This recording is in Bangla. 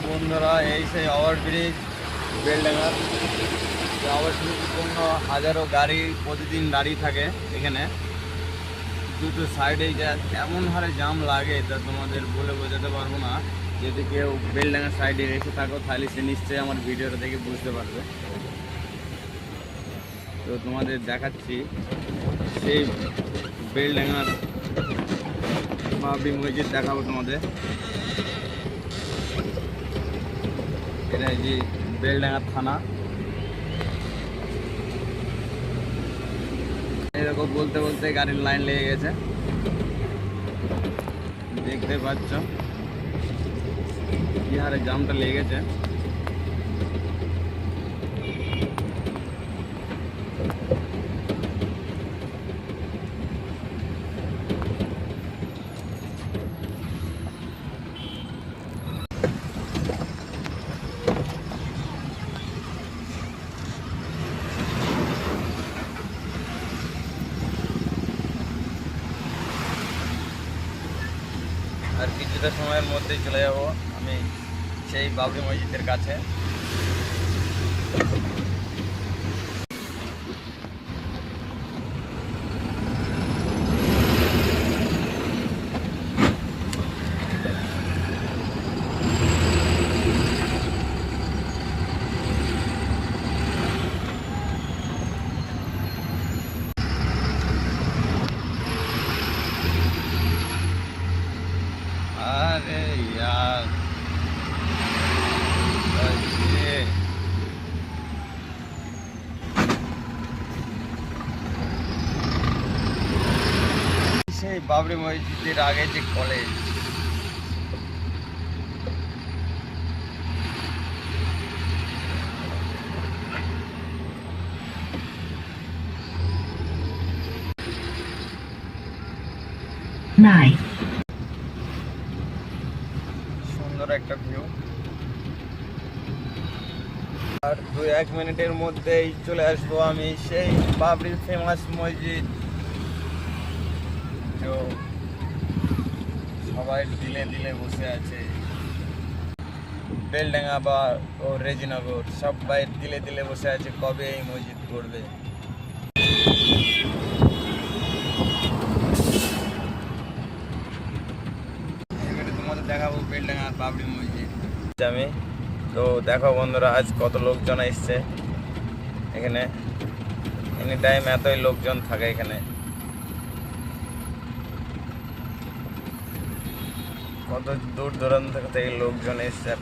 বন্ধুরা, এই সেই ওভারব্রিজ বেলডাঙ্গার ওভারব্রিজের জন্য হাজারো গাড়ি প্রতিদিন দাঁড়িয়ে থাকে এখানে। দুটো সাইডে যা এমন হারে জাম লাগে তা তোমাদের বলে বোঝাতে পারবো না। যদি কেউ বেলডাঙ্গার সাইডে এসে থাকো তাহলে সে নিশ্চয়ই আমার ভিডিওটা দেখে বুঝতে পারবে। তো তোমাদের দেখাচ্ছি সেই বেলডাঙ্গার বাবরি মসজিদ দেখাবো তোমাদের। এটা যে বেলডাঙ্গা থানা, এরকম বলতে বলতে গাড়ির লাইন লেগে গেছে, দেখতে পাচ্ছ কি হারে জামটা লেগেছে। আর কিছুটা সময়ের মধ্যেই চলে যাব আমি সেই বাবরি মসজিদের কাছে। अरे यार সেই বাবরি মসজিদের আগে যে কলেজ, সুন্দর একটা ভিউ। আর 2-1 মিনিটের মধ্যেই চলে আসবো আমি সেই বাবরির ফেমাস মসজিদ। তো সবাই দিলে দিলে বসে আছে, বেলডাঙ্গা বা ও রেজিনগর সবাই দিলে দিলে বসে আছে কবে এই মসজিদ করবে। এবারে তোমাদের দেখাবো বেলডাঙ্গার বাবরি মসজিদ। আমি তো দেখো বন্ধুরা, আজ কত লোকজন এসছে এখানে। এনি টাইম এতই লোকজন থাকে এখানে, কত দূর দূরান্ত থেকে লোকজন এসছে।